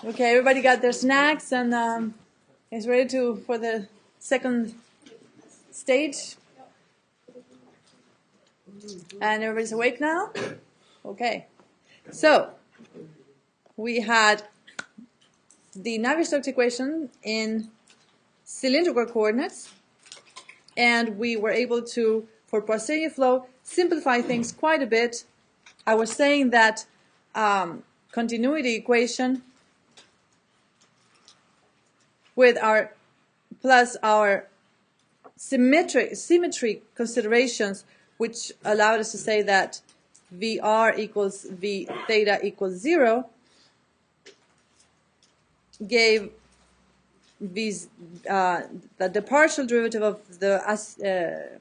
Okay, everybody got their snacks and is ready for the second stage? And everybody's awake now? Okay. So, we had the Navier-Stokes equation in cylindrical coordinates, and we were able to, for Poiseuille flow, simplify things quite a bit. I was saying that continuity equation with our plus our symmetry considerations, which allowed us to say that VR equals V theta equals 0, gave these the partial derivative of the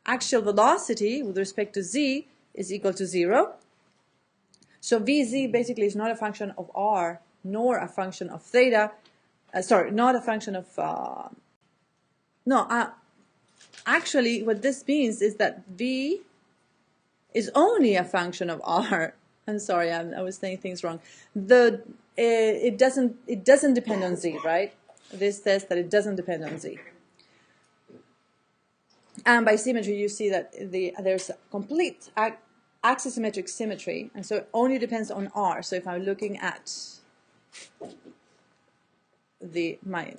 axial velocity with respect to z is equal to 0. So Vz basically is not a function of r nor a function of theta. Not a function of actually what this means is that V is only a function of r. I'm sorry, I was saying things wrong. It doesn't depend on z, right? This says that it doesn't depend on z. And by symmetry, you see that there's a complete axisymmetric symmetry, and so it only depends on r. So if I'm looking at my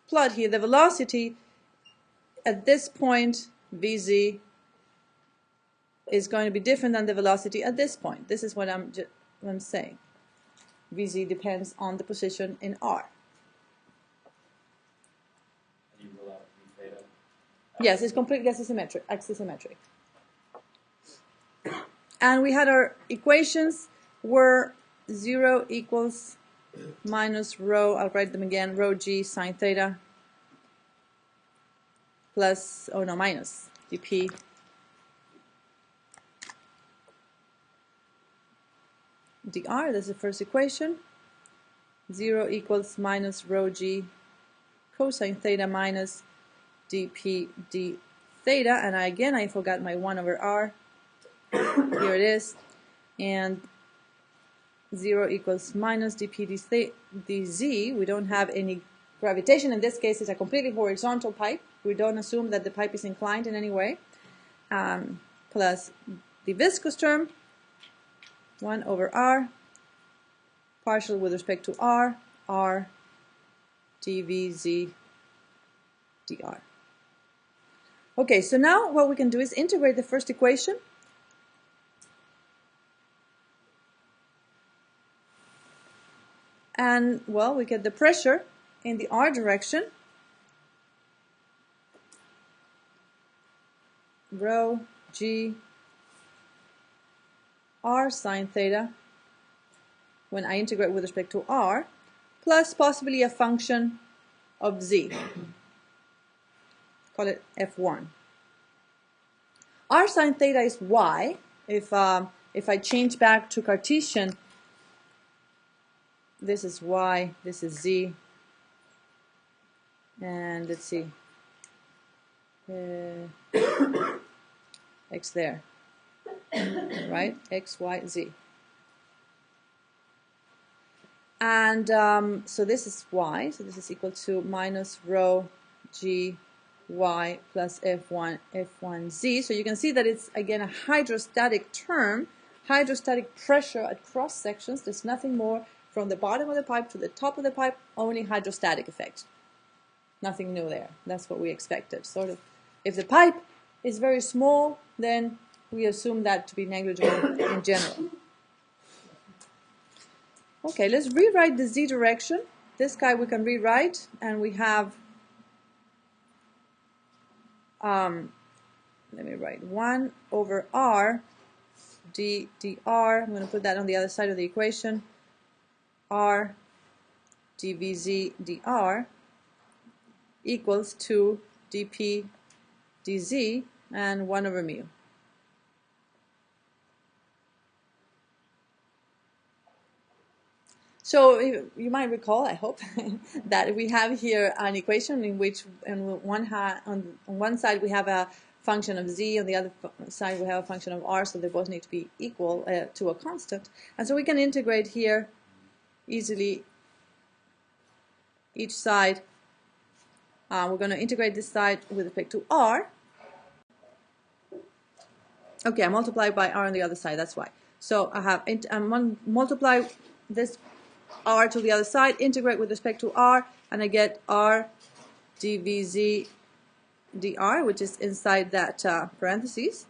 plot here, the velocity at this point, Vz, is going to be different than the velocity at this point. This is what I'm saying. Vz depends on the position in r. And you rule out V theta? Yes, it's completely axisymmetric. And we had our equations were 0 equals minus rho, I'll write them again, rho g sine theta plus, minus dp dr. That's the first equation. 0 equals minus rho g cosine theta minus dp d theta. And I forgot my 1 over r. Here it is. And 0 equals minus dp dz. We don't have any gravitation. In this case, it's a completely horizontal pipe. We don't assume that the pipe is inclined in any way. Plus the viscous term, 1 over r, partial with respect to r dvz dr. Okay, so now what we can do is integrate the first equation. And, well, we get the pressure in the r direction, rho g r sine theta, when I integrate with respect to r, plus possibly a function of z. Call it f1. R sine theta is y. If I change back to Cartesian, this is y, this is z, and let's see, x there, right? X, y, z. And so this is y, so this is equal to minus rho g y plus f1z. So you can see that it's again a hydrostatic term, hydrostatic pressure at cross sections. There's nothing more from the bottom of the pipe to the top of the pipe, only hydrostatic effect. Nothing new there. That's what we expected. Sort of, if the pipe is very small, then we assume that to be negligible in general. Okay, let's rewrite the z direction. This guy we can rewrite, and we have, let me write 1 over r dr. I'm going to put that on the other side of the equation. R dvz dr equals to dp dz and 1 over mu. So you might recall, I hope, that we have here an equation in which on one side we have a function of z, on the other side we have a function of r, so they both need to be equal to a constant. And so we can integrate here easily each side. We're going to integrate this side with respect to r. Okay, I multiply by r on the other side, that's why. So I have multiply this r to the other side, integrate with respect to r, and I get r dvz dr, which is inside that parentheses.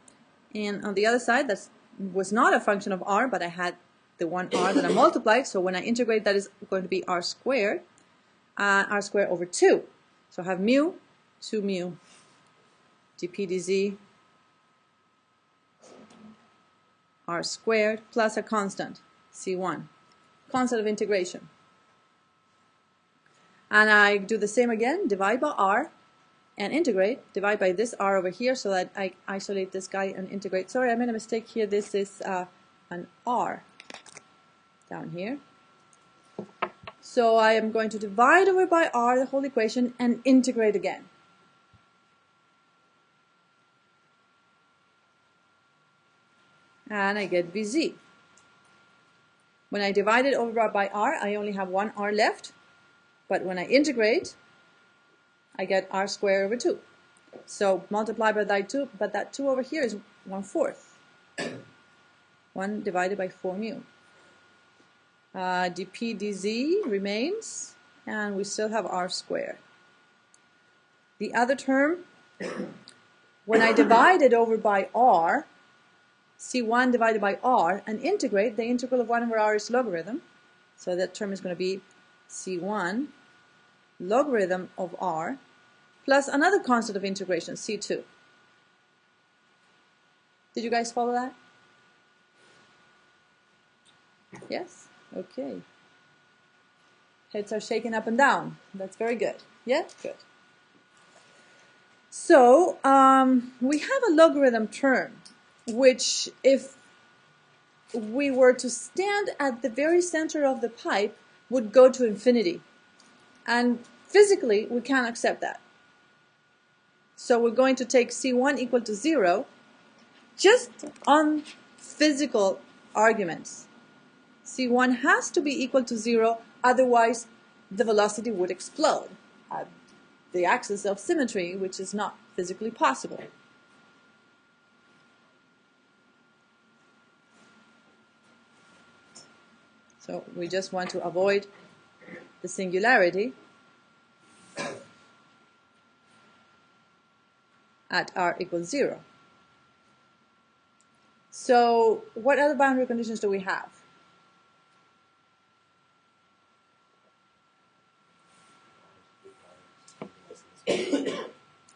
And on the other side, that was not a function of r, but I had the one r that I multiplied, so when I integrate, that is going to be r squared over 2. So I have mu, 2 mu, dp dz, r squared, plus a constant, c1, constant of integration. And I do the same again, divide by r, and integrate, divide by this r over here so that I isolate this guy and integrate. Sorry, I made a mistake here. This is an r down here. So I am going to divide over by r the whole equation and integrate again. And I get Vz. When I divide it over by r, I only have one r left. But when I integrate, I get r squared over 2. So multiply by that 2, but that 2 over here is 1/4. 1 divided by 4 mu. dp dz remains, and we still have r squared. The other term, when I divide it over by r, c1 divided by r, and integrate, the integral of 1 over r is logarithm. So that term is going to be c1 logarithm of r plus another constant of integration, c2. Did you guys follow that? Yes? Okay. Heads are shaking up and down. That's very good. Yeah? Good. So, we have a logarithm term, which if we were to stand at the very center of the pipe, would go to infinity. And physically, we can't accept that. So we're going to take C1 equal to 0 just on physical arguments. C1 has to be equal to 0, otherwise the velocity would explode at the axis of symmetry, which is not physically possible. So we just want to avoid the singularity at r equals 0. So what other boundary conditions do we have?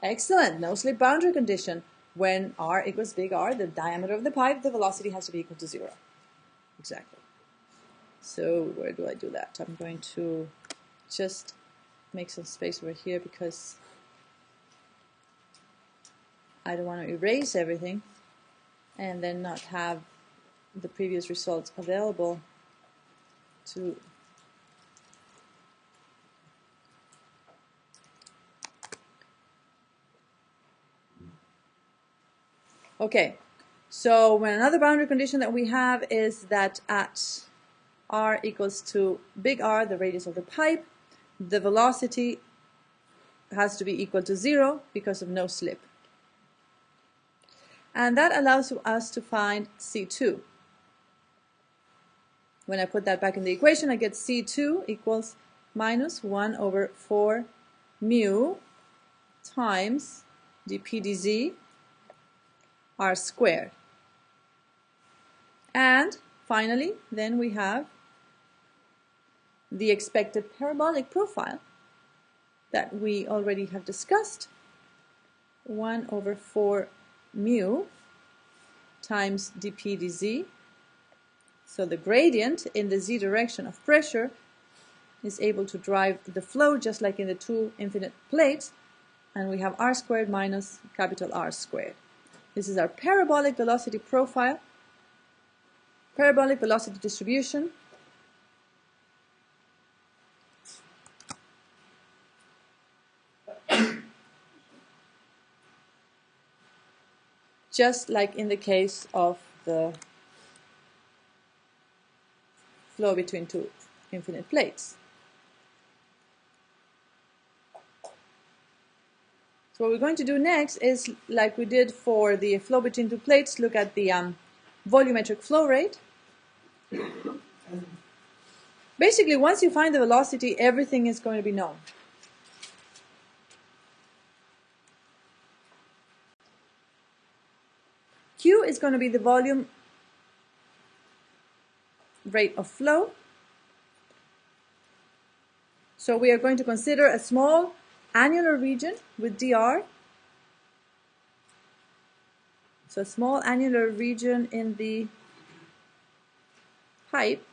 Excellent. No slip boundary condition. When r equals big R, the diameter of the pipe, the velocity has to be equal to 0. Exactly. So where do I do that? I'm going to just make some space over here because I don't want to erase everything and then not have the previous results available to okay, so when another boundary condition that we have is that at r equals to big R, the radius of the pipe, the velocity has to be equal to 0 because of no slip. And that allows us to find C2. When I put that back in the equation, I get C2 equals minus 1 over 4 mu times dp dz r squared. And finally, then we have the expected parabolic profile that we already have discussed. 1 over 4 mu times dp dz. So the gradient in the z direction of pressure is able to drive the flow just like in the two infinite plates, and we have r squared minus capital R squared. This is our parabolic velocity profile, parabolic velocity distribution. Just like in the case of the flow between two infinite plates. So what we're going to do next is, like we did for the flow between two plates, look at the volumetric flow rate. Basically, once you find the velocity, everything is going to be known. Q is going to be the volume rate of flow. So we are going to consider a small annular region with dr. So a small annular region in the pipe.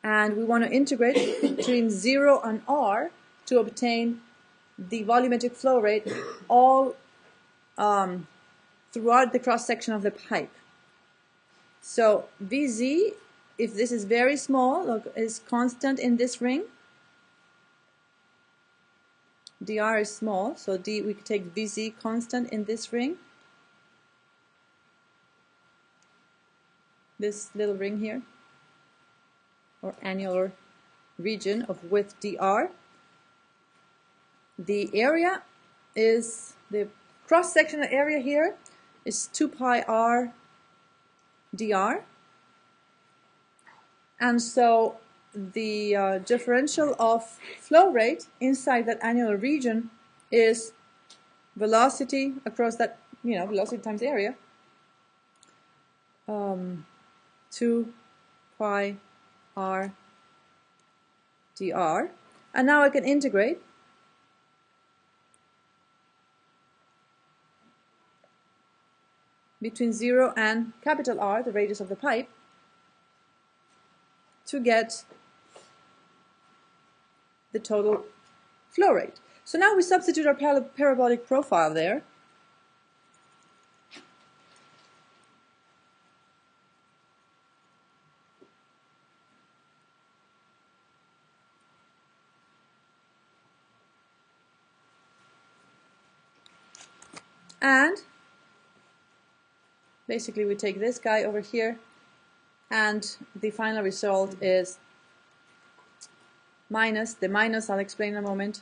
And we want to integrate between 0 and r to obtain the volumetric flow rate all throughout the cross-section of the pipe. So Vz, if this is very small, look, is constant in this ring. dr is small, so we could take Vz constant in this ring. This little ring here, or annular region of width dr. The area is, the cross-sectional area here is 2 pi r dr. And so the differential of flow rate inside that annular region is velocity across that, velocity times area, 2 pi r dr. And now I can integrate between 0 and capital R, the radius of the pipe, to get the total flow rate. So now we substitute our parabolic profile there. And basically we take this guy over here, and the final result is minus, the minus I'll explain in a moment,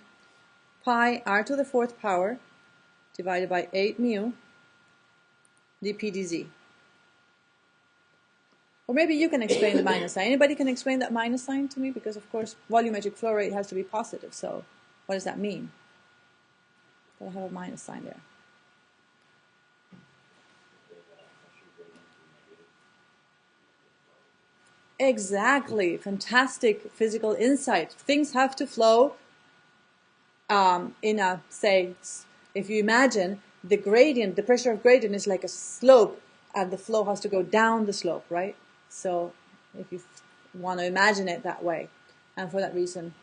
pi r to the 4th power divided by 8 mu dp dz. Or maybe you can explain the minus sign. Anybody can explain that minus sign to me? Because of course volumetric flow rate has to be positive, so what does that mean? But I have a minus sign there. Exactly, fantastic physical insight. Things have to flow in a, say, if you imagine the gradient, the pressure of gradient is like a slope, and the flow has to go down the slope, right? So if you want to imagine it that way, and for that reason,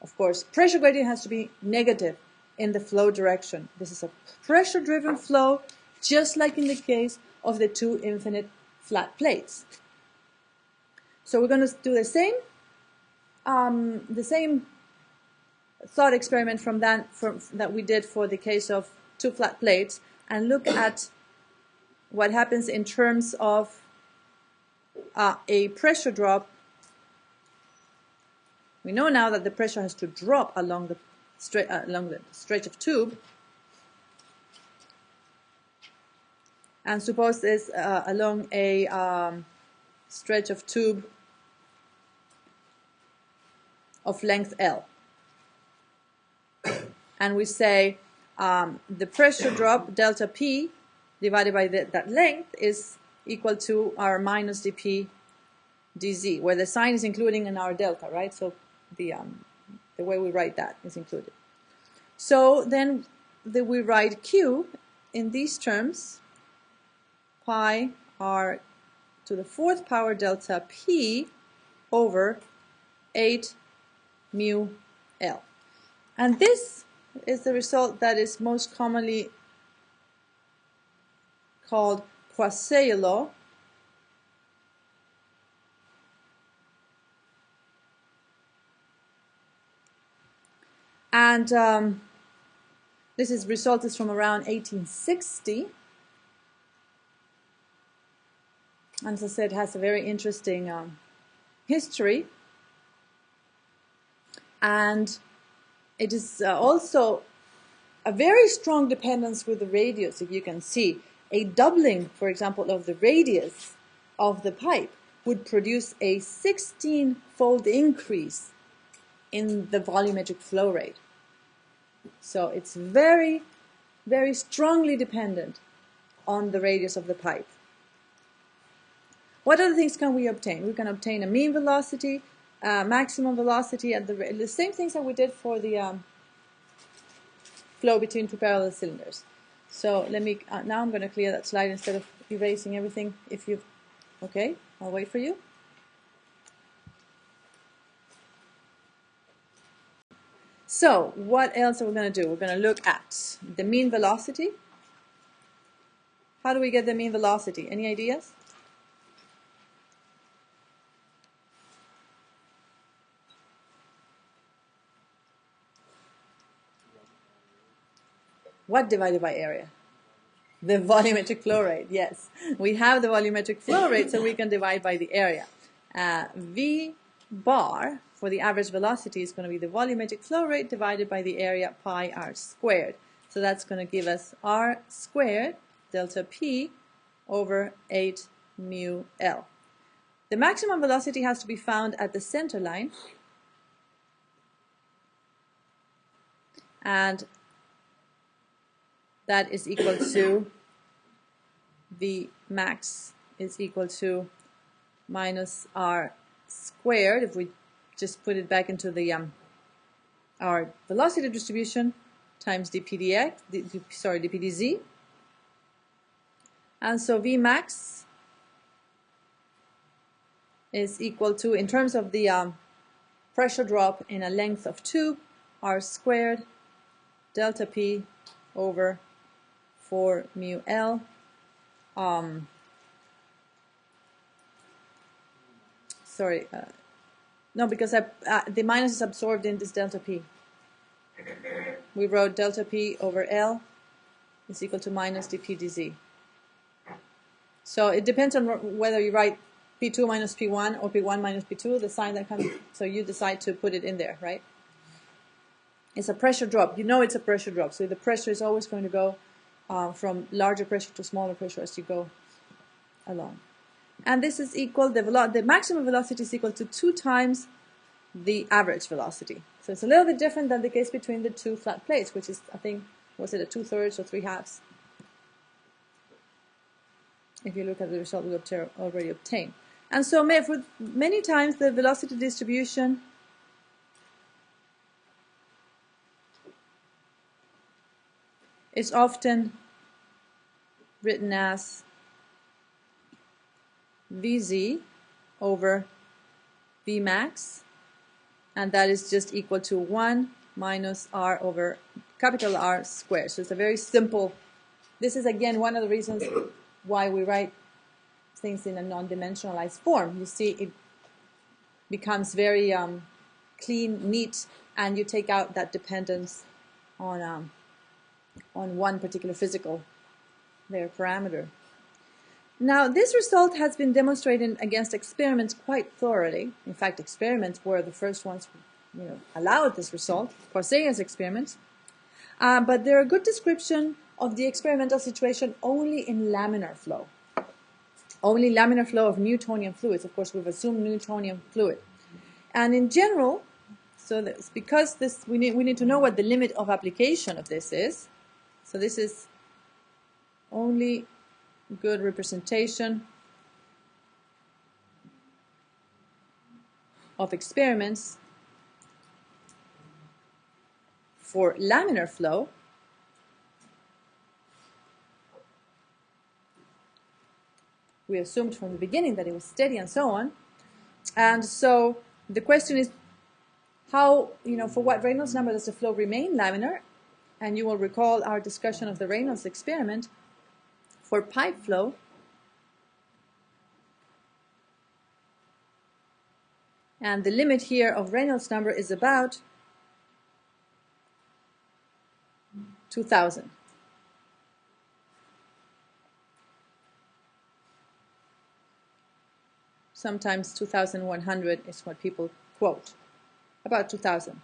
of course, pressure gradient has to be negative in the flow direction. This is a pressure-driven flow, just like in the case of the two infinite flat plates. So we're going to do the same thought experiment from that we did for the case of two flat plates, and look at what happens in terms of a pressure drop. We know now that the pressure has to drop along the stretch of tube, and suppose this along a stretch of tube of length L. And we say the pressure drop delta P divided by that length is equal to our minus dP dz, where the sign is including in our delta, right? So the way we write that is included. So then we write Q in these terms, pi r to the 4th power delta P over 8 mu L. And this is the result that is most commonly called Poiseuille law. And this result is from around 1860. And as I said, it has a very interesting history. And it is also a very strong dependence with the radius, if you can see. A doubling, for example, of the radius of the pipe would produce a 16-fold increase in the volumetric flow rate. So it's very, very strongly dependent on the radius of the pipe. What other things can we obtain? We can obtain a mean velocity, maximum velocity, and the same things that we did for the flow between two parallel cylinders. So let me, now I'm going to clear that slide instead of erasing everything. If you, okay, I'll wait for you. So what else are we going to do? We're going to look at the mean velocity. How do we get the mean velocity? Any ideas? What divided by area? The volumetric flow rate, yes. We have the volumetric flow rate, so we can divide by the area. V bar for the average velocity is going to be the volumetric flow rate divided by the area pi r squared. So that's going to give us r squared delta p over 8 mu L. The maximum velocity has to be found at the center line. And that is equal to V max is equal to minus r squared, if we just put it back into the our velocity distribution, times dp dz. And so V max is equal to, in terms of the pressure drop in a length of tube, r squared delta p over 4 mu L. No, because the minus is absorbed in this delta p. We wrote delta p over L is equal to minus dp dz. So it depends on whether you write P2 minus P1 or P1 minus P2, the sign that comes, so you decide to put it in there, right? It's a pressure drop. You know it's a pressure drop, so the pressure is always going to go from larger pressure to smaller pressure as you go along. And this is equal, the maximum velocity is equal to 2 times the average velocity. So it's a little bit different than the case between the two flat plates, which is, I think, was it a 2/3 or 3/2? If you look at the result we already obtained. And so for many times the velocity distribution is often written as Vz over Vmax, and that is just equal to 1 minus r over capital R squared. So it's a very simple, this is again one of the reasons why we write things in a non-dimensionalized form. You see it becomes very clean, neat, and you take out that dependence on one particular physical parameter. Now, this result has been demonstrated against experiments quite thoroughly. In fact, experiments were the first ones who allowed this result, Poiseuille's experiments. But they're a good description of the experimental situation only in laminar flow. Only laminar flow of Newtonian fluids. Of course, we've assumed Newtonian fluid. And in general, so that's because we need to know what the limit of application of this is. So this is only good representation of experiments for laminar flow. We assumed from the beginning that it was steady and so on. And so the question is how, for what Reynolds number does the flow remain laminar? And you will recall our discussion of the Reynolds experiment for pipe flow. And the limit here of Reynolds number is about 2000. Sometimes 2100 is what people quote, about 2000.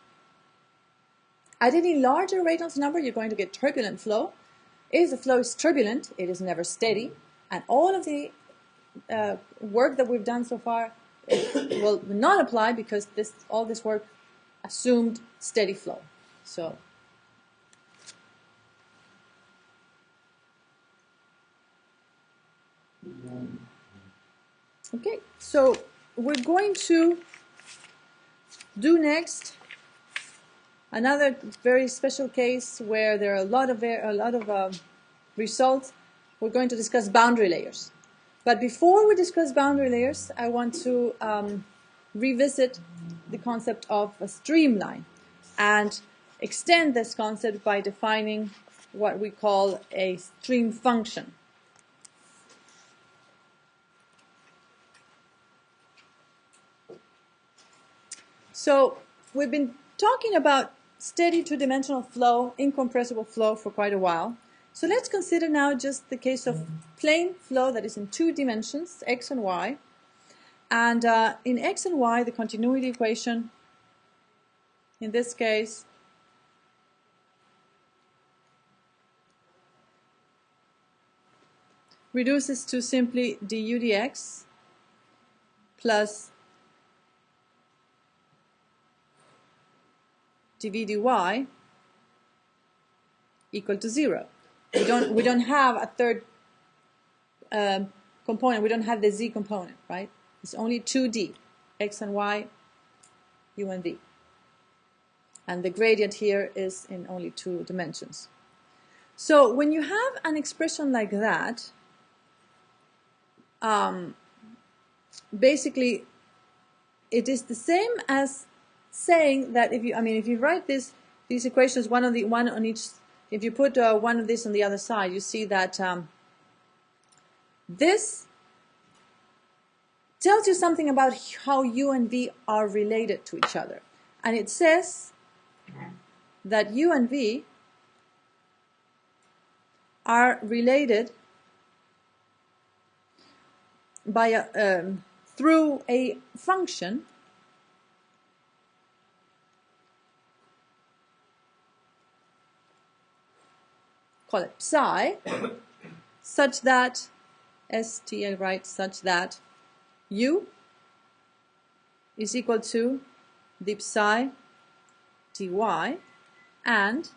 At any larger Reynolds number, you're going to get turbulent flow. If the flow is turbulent, it is never steady, and all of the work that we've done so far will not apply because all this work assumed steady flow. So okay, so we're going to do next another very special case where there are a lot of results. We're going to discuss boundary layers. But before we discuss boundary layers, I want to revisit the concept of a streamline and extend this concept by defining what we call a stream function. So we've been talking about steady two-dimensional flow, incompressible flow for quite a while. So let's consider now just the case of plane flow that is in two dimensions, x and y. And in x and y, the continuity equation, in this case, reduces to simply du dx plus dv dy equal to 0. We don't have a third component. We don't have the z component, right? It's only 2d, x and y, u and v. And the gradient here is in only 2 dimensions. So when you have an expression like that, basically it is the same as saying that if you write these equations one on each, if you put one of these on the other side, you see that this tells you something about how u and v are related to each other. And it says that u and v are related by through a function call it psi, such that st, I write such that u is equal to d psi dy and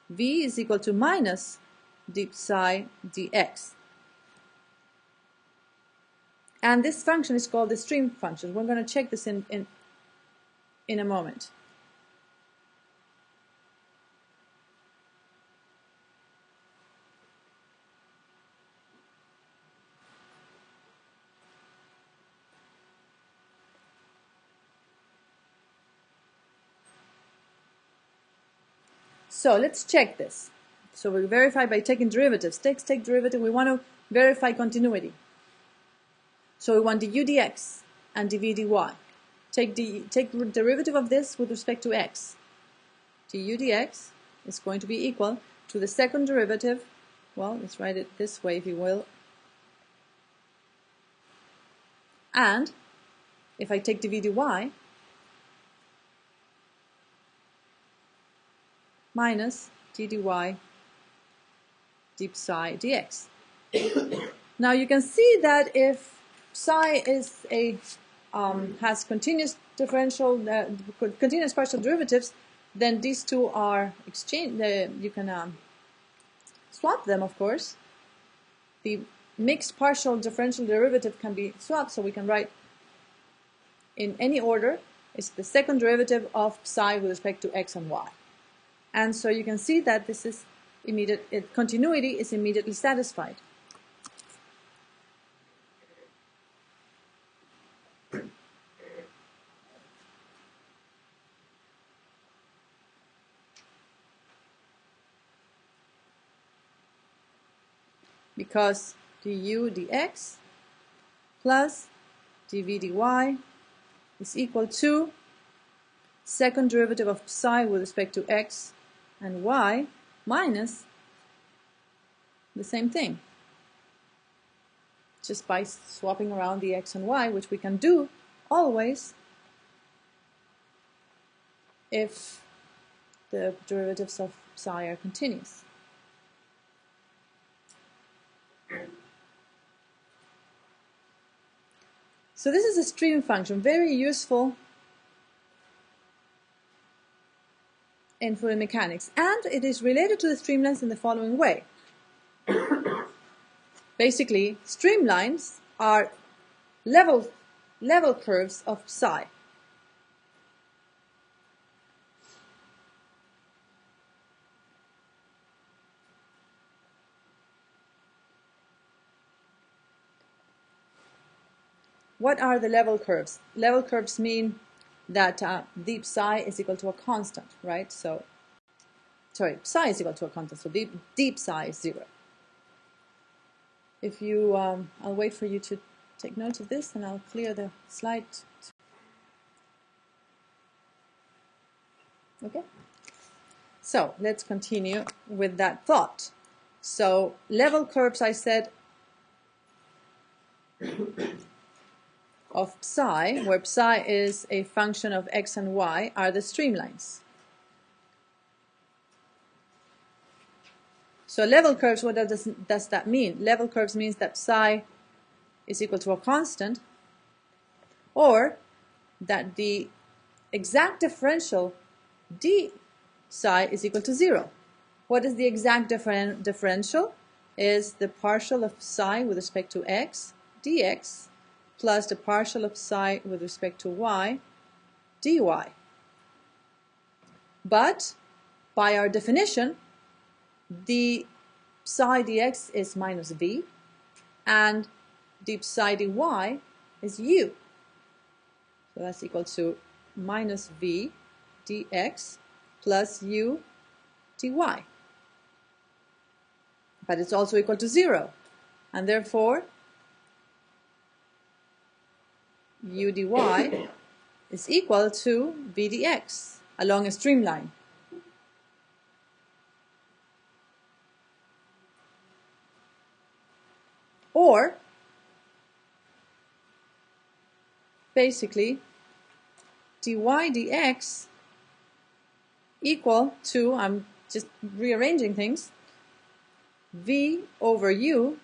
v is equal to minus d psi dx. And this function is called the stream function. We're going to check this in a moment. So let's check this. So we verify by taking derivatives. Take derivative. We want to verify continuity. So we want du dx and dv dy. Take the derivative of this with respect to x. Du dx is going to be equal to the second derivative. Well, let's write it this way, if you will. And if I take dv dy minus d dy d psi dx. Now you can see that if psi is has continuous partial derivatives, then these two are exchanged. You can swap them, of course. The mixed partial differential derivative can be swapped, so we can write in any order. It's the second derivative of psi with respect to x and y. And so you can see that this is continuity is immediately satisfied. Because du dx plus dv dy is equal to second derivative of psi with respect to x and y minus the same thing, just by swapping around the x and y, which we can do always if the derivatives of psi are continuous. So this is a stream function, very useful in fluid mechanics, and it is related to the streamlines in the following way. Basically, streamlines are level curves of psi. What are the level curves? Level curves mean that deep psi is equal to a constant, right? So, sorry, psi is equal to a constant, so deep psi is 0. If you, I'll wait for you to take note of this, and I'll clear the slide. Okay? So, let's continue with that thought. So, level curves, I said, of psi, where psi is a function of x and y, are the streamlines. So level curves, what does that mean? Level curves means that psi is equal to a constant, or that the exact differential d psi is equal to 0. What is the exact differential? Is the partial of psi with respect to x dx plus the partial of psi with respect to y dy. But by our definition, the psi dx is minus v, and the psi dy is u. So that's equal to minus v dx plus u dy. But it's also equal to 0, and therefore u dy is equal to v dx along a streamline. Or, basically, dy dx equal to, I'm just rearranging things, v over u.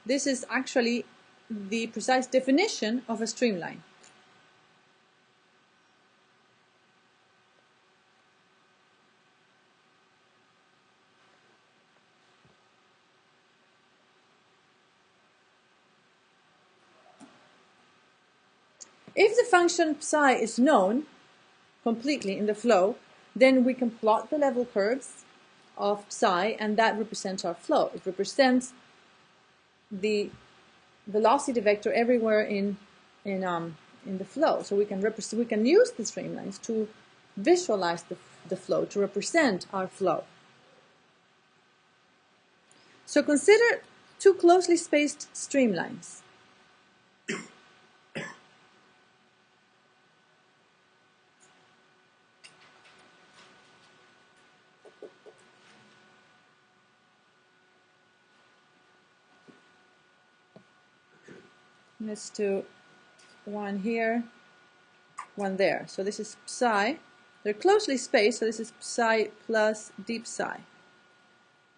This is actually the precise definition of a streamline. If the function psi is known completely in the flow, then we can plot the level curves of psi, and that represents our flow. It represents the velocity vector everywhere in the flow. So we can use the streamlines to visualize the flow, to represent our flow. So consider two closely spaced streamlines. Let's do one here, one there. So this is psi. They're closely spaced, so this is psi plus deep psi.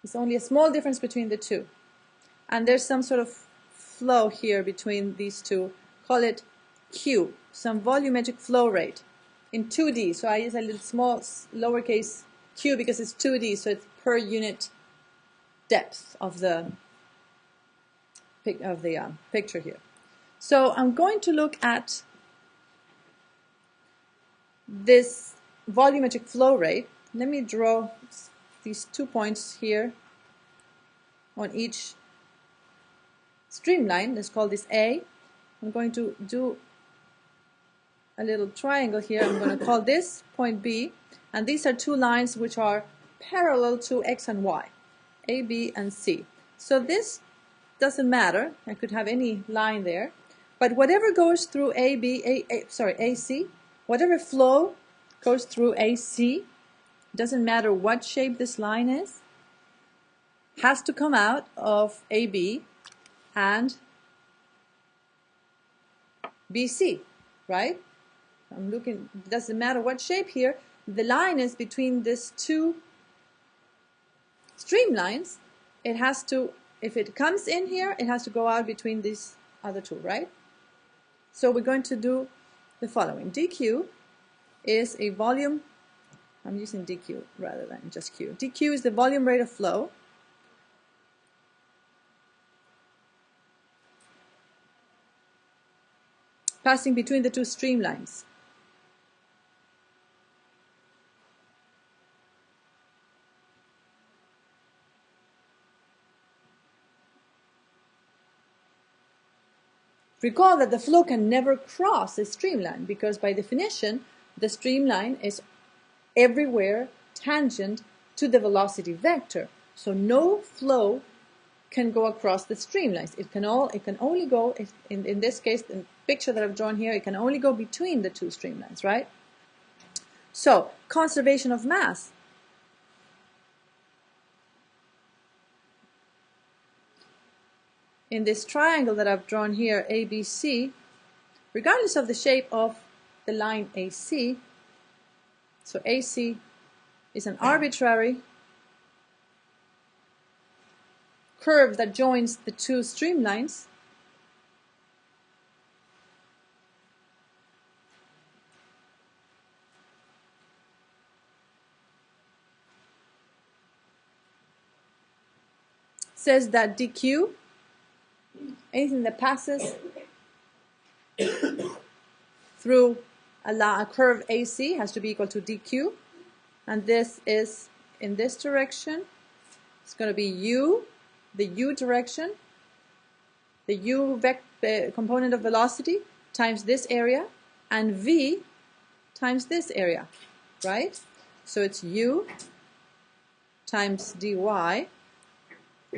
There's only a small difference between the two. And there's some sort of flow here between these two. Call it Q, some volumetric flow rate in 2D. So I use a little small lowercase q because it's 2D, so it's per unit depth of the picture here. So I'm going to look at this volumetric flow rate. Let me draw these 2 points here on each streamline. Let's call this A. I'm going to do a little triangle here. I'm going to call this point B, and these are two lines which are parallel to X and Y, A, B, and C. So this doesn't matter. I could have any line there. But whatever goes through AC, whatever flow goes through AC doesn't matter what shape this line is, has to come out of AB and BC, right? I'm looking, it doesn't matter what shape here, the line is between these two streamlines. It has to, if it comes in here, it has to go out between these other two, right? So we're going to do the following. dq is a volume, I'm using dq rather than just q. dq is the volume rate of flow passing between the two streamlines. Recall that the flow can never cross a streamline because by definition the streamline is everywhere tangent to the velocity vector. So no flow can go across the streamlines. It can only go, in this case, the picture that I've drawn here, it can only go between the two streamlines, right? So, conservation of mass. In this triangle that I've drawn here, ABC, regardless of the shape of the line AC, so AC is an arbitrary curve that joins the two streamlines, says that dq, anything that passes through a curve AC has to be equal to dq, and this is in this direction. It's going to be u, the u direction, the u component of velocity times this area, and v times this area, right? So it's u times dy,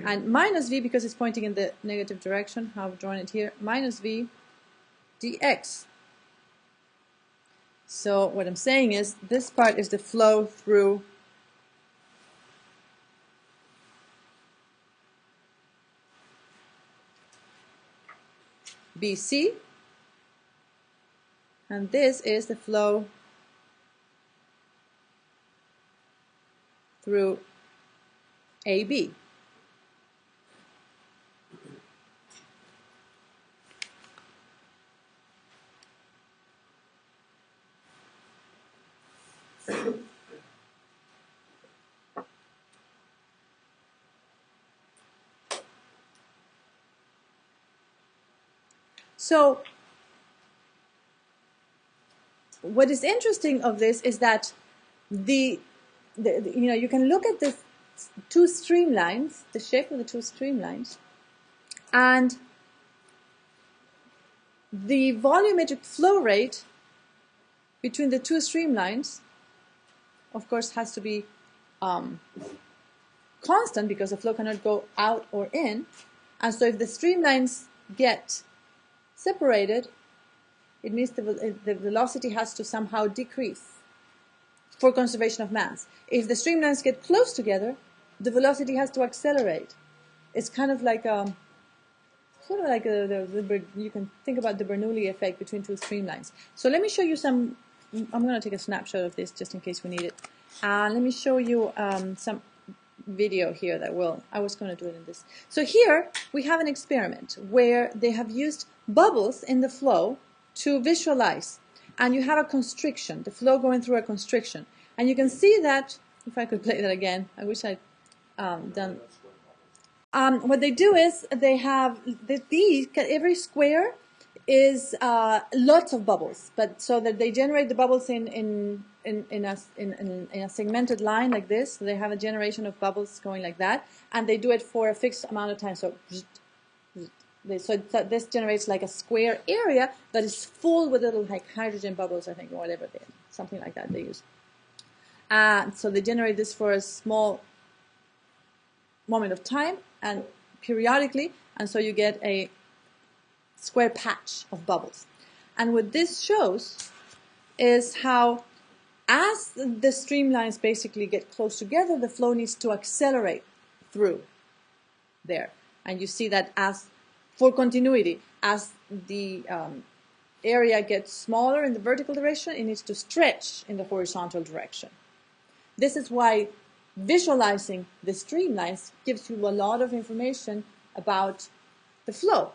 and minus v because it's pointing in the negative direction, how I've drawn it here, minus v dx. So what I'm saying is this part is the flow through BC, and this is the flow through AB. So what is interesting of this is that you know, you can look at the two streamlines, the shape of the two streamlines, and the volumetric flow rate between the two streamlines, of course, has to be constant because the flow cannot go out or in. And so if the streamlines get separated, it means the velocity has to somehow decrease for conservation of mass. If the streamlines get close together, the velocity has to accelerate. It's kind of like sort of like you can think about the Bernoulli effect between two streamlines. So let me show you some. I'm going to take a snapshot of this just in case we need it. Let me show you some video here that I was going to do it in this. So here we have an experiment where they have used bubbles in the flow to visualize, and you have a constriction, the flow going through a constriction, and you can see that, if I could play that again, I wish I'd done. What they do is they have every square is lots of bubbles, but so that they generate the bubbles in a segmented line like this. So they have a generation of bubbles going like that, and they do it for a fixed amount of time. So this generates like a square area that is full with little like hydrogen bubbles, I think, or whatever something like that they use. So they generate this for a small moment of time and periodically, and so you get a square patch of bubbles. And what this shows is how as the streamlines basically get close together, the flow needs to accelerate through there. And you see that as for continuity, as the area gets smaller in the vertical direction, it needs to stretch in the horizontal direction. This is why visualizing the streamlines gives you a lot of information about the flow.